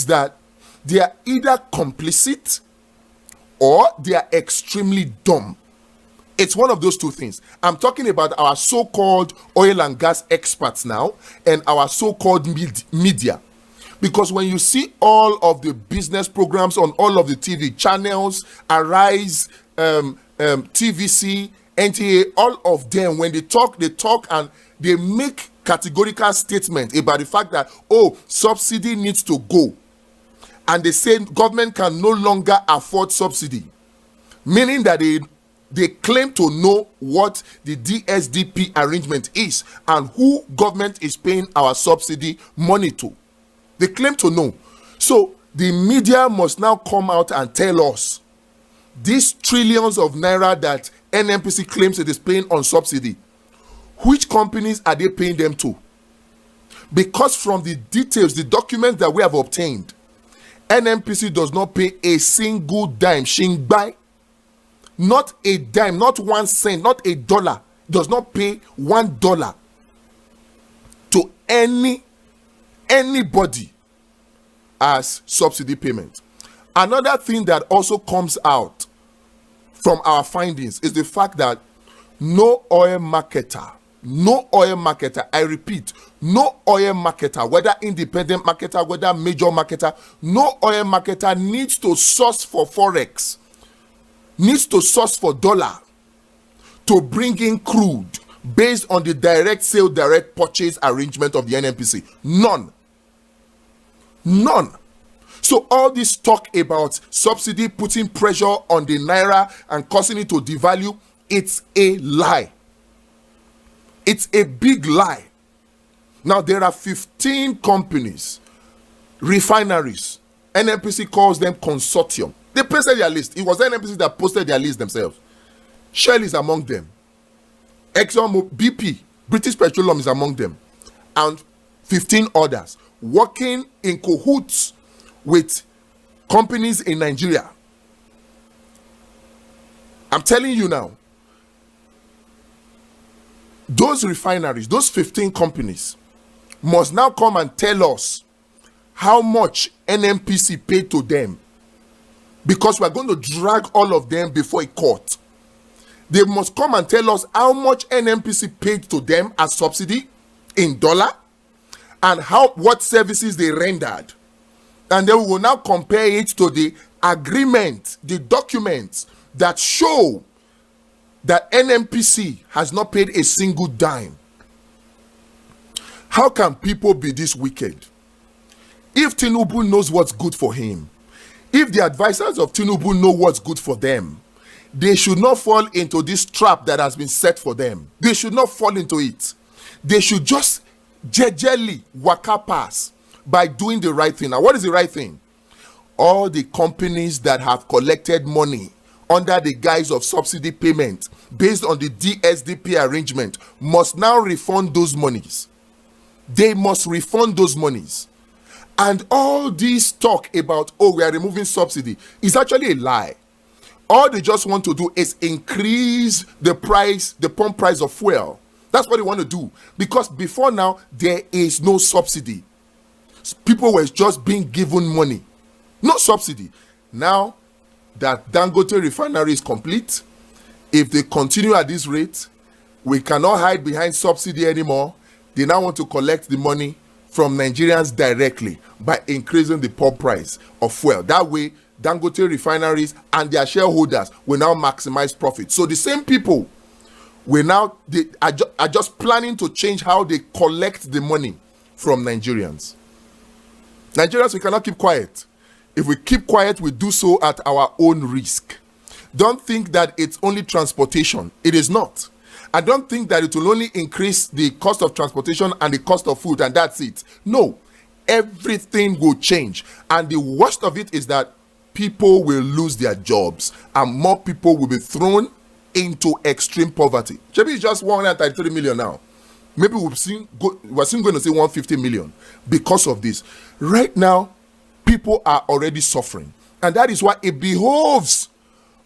that they are either complicit or they are extremely dumb. It's one of those two things. I'm talking about our so-called oil and gas experts now and our so-called media. Because when you see all of the business programs on all of the TV channels, Arise, TVC, NTA, all of them, when they talk and they make categorical statements about the fact that, oh, subsidy needs to go. And they say government can no longer afford subsidy. Meaning that they claim to know what the DSDP arrangement is and who government is paying our subsidy money to. They claim to know. So the media must now come out and tell us these trillions of naira that NNPC claims it is paying on subsidy, which companies are they paying them to? Because from the details, the documents that we have obtained, NNPC does not pay a single dime, shingbai, not a dime, not 1 cent, not $1, does not pay $1 to anybody as subsidy payment. Another thing that also comes out from our findings is the fact that no oil marketer, I repeat, no oil marketer, whether independent marketer, whether major marketer, no oil marketer needs to source for forex, needs to source for dollar to bring in crude based on the direct sale, direct purchase arrangement of the NNPC. None. So all this talk about subsidy putting pressure on the naira and causing it to devalue, it's a lie. It's a big lie. Now there are 15 companies, refineries. NNPC calls them consortium. They posted their list. It was NNPC that posted their list themselves. Shell is among them. Exxon, BP, British Petroleum is among them. And 15 others working in cahoots with companies in Nigeria. I'm telling you now, those refineries, those 15 companies must now come and tell us how much NNPC paid to them, because we're going to drag all of them before a court. They must come and tell us how much NNPC paid to them as subsidy in dollar and what services they rendered. And then we will now compare it to the agreement, the documents that show that NNPC has not paid a single dime. How can people be this wicked? If Tinubu knows what's good for him, if the advisors of Tinubu know what's good for them, they should not fall into this trap that has been set for them. They should not fall into it. They should just jejely waka pass by doing the right thing. Now, what is the right thing? All the companies that have collected money under the guise of subsidy payment based on the DSDP arrangement must now refund those monies. They must refund those monies. And all this talk about, oh, we are removing subsidy is actually a lie. All they just want to do is increase the price, the pump price of fuel. That's what they want to do. Because before now, there is no subsidy. People were just being given money. No subsidy. Now that Dangote refinery is complete, if they continue at this rate, we cannot hide behind subsidy anymore. They now want to collect the money from Nigerians directly by increasing the pump price of fuel. That way, Dangote refineries and their shareholders will now maximize profit. So the same people will now, they are just planning to change how they collect the money from Nigerians. Nigerians, we cannot keep quiet. If we keep quiet, we do so at our own risk. Don't think that it's only transportation. It is not. I don't think that it will only increase the cost of transportation and the cost of food and that's it. No, everything will change. And the worst of it is that people will lose their jobs and more people will be thrown into extreme poverty. Maybe it's just 133 million now. Maybe we're soon going to say 150 million because of this. Right now, people are already suffering. And that is why it behoves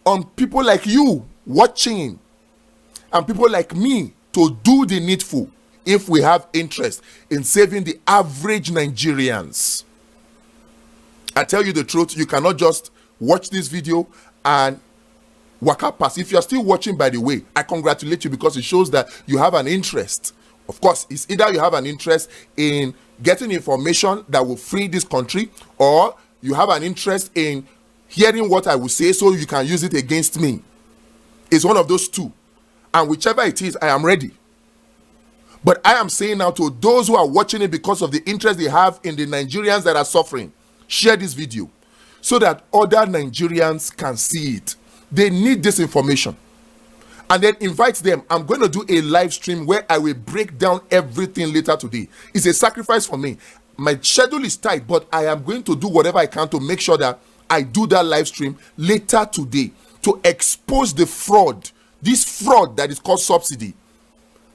on people like you watching and people like me to do the needful if we have interest in saving the average Nigerians. I tell you the truth, you cannot just watch this video and waka pass. If you're still watching, by the way, I congratulate you, because it shows that you have an interest. Of course, it's either you have an interest in getting information that will free this country, or you have an interest in hearing what I will say so you can use it against me. It's one of those two. And whichever it is, I am ready. But I am saying now to those who are watching it because of the interest they have in the Nigerians that are suffering, share this video so that other Nigerians can see it. They need this information. And then invite them. I'm going to do a live stream where I will break down everything later today. It's a sacrifice for me. My schedule is tight, but I am going to do whatever I can to make sure that I do that live stream later today to expose the fraud, this fraud that is called subsidy,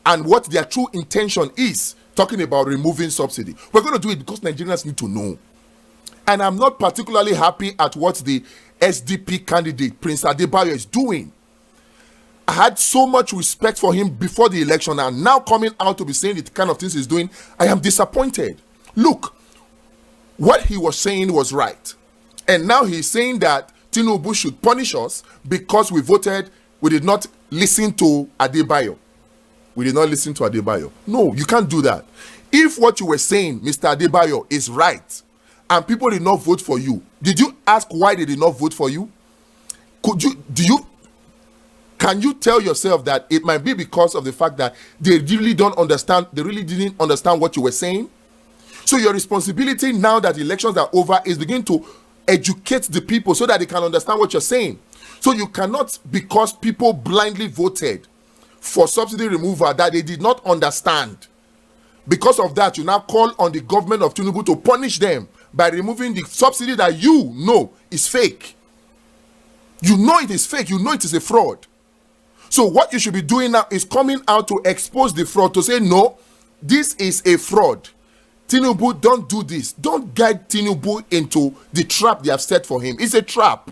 and what their true intention is, talking about removing subsidy. We're going to do it because Nigerians need to know. And I'm not particularly happy at what the SDP candidate, Prince Adebayo, is doing. I had so much respect for him before the election, and now coming out to be saying the kind of things he's doing, I am disappointed. Look, what he was saying was right. And now he's saying that Tinubu should punish us because we did not listen to Adebayo. We did not listen to Adebayo. No, you can't do that. If what you were saying, Mr. Adebayo, is right, and people did not vote for you, did you ask why they did not vote for you? Can you tell yourself that it might be because of the fact that they really didn't understand what you were saying? So your responsibility now that elections are over is begin to educate the people so that they can understand what you're saying. So you cannot, because people blindly voted for subsidy removal that they did not understand, because of that you now call on the government of Tinubu to punish them by removing the subsidy that you know is fake. You know it is fake. You know it is a fraud. So what you should be doing now is coming out to expose the fraud, to say, no, this is a fraud. Tinubu, don't do this. Don't guide Tinubu into the trap they have set for him. It's a trap.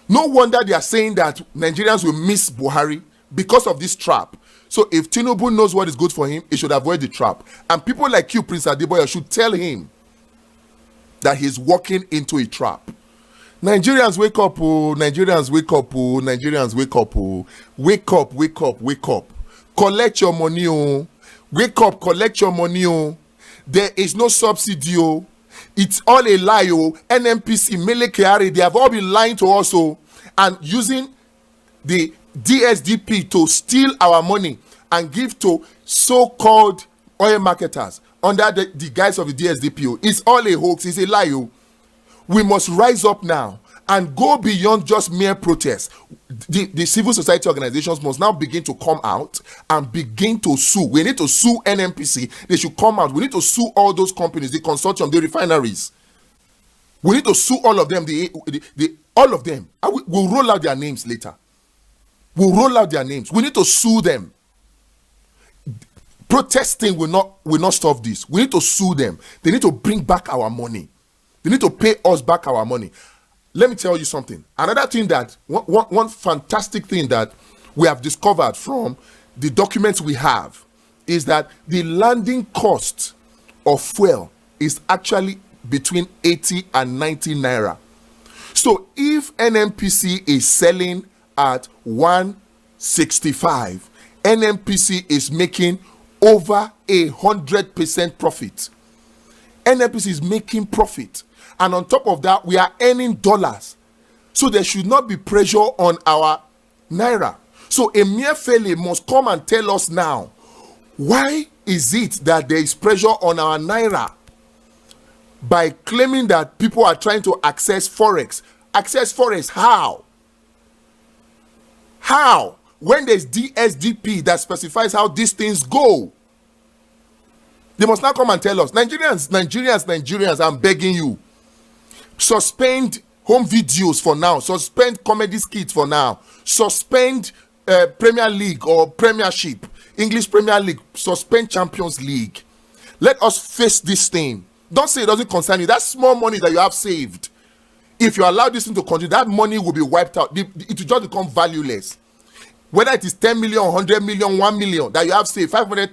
No wonder they are saying that Nigerians will miss Buhari because of this trap. So if Tinubu knows what is good for him, he should avoid the trap. And people like you, Prince Adebayo, should tell him that he's walking into a trap. Nigerians, wake up, oh. Nigerians, wake up, oh. Nigerians, wake up, oh. Wake up, wake up, wake up. Collect your money, oh. Wake up, collect your money, oh. There is no subsidy, oh. It's all a lie, oh. NNPC, Mele Kyari, they have all been lying to us, oh, and using the DSDP to steal our money and give to so-called oil marketers under the guise of the DSDP. Oh. It's all a hoax, it's a lie, oh. We must rise up now and go beyond just mere protest. The civil society organizations must now begin to come out and begin to sue. We need to sue NNPC. They should come out. We need to sue all those companies, the consortium, the refineries. We need to sue all of them. All of them. We'll roll out their names later. We'll roll out their names. We need to sue them. Protesting will not stop this. We need to sue them. They need to bring back our money. They need to pay us back our money. Let me tell you something. Another thing that, one fantastic thing that we have discovered from the documents we have is that the landing cost of fuel is actually between 80 and 90 naira. So if NNPC is selling at 165, NNPC is making over 100% profit. NNPC is making profit. And on top of that, we are earning dollars. So there should not be pressure on our naira. So Emefiele must come and tell us now, why is it that there is pressure on our naira by claiming that people are trying to access forex? Access forex, how? How? When there's DSDP that specifies how these things go. They must now come and tell us. Nigerians, I'm begging you. Suspend home videos for now. Suspend comedy skits for now. Suspend Premier League or Premiership, English Premier League. Suspend Champions League. Let us face this thing. Don't say it doesn't concern you. That small money that you have saved, if you allow this thing to continue, that money will be wiped out. It will just become valueless. Whether it is 10 million, 100 million, 1 million that you have saved, 500,000.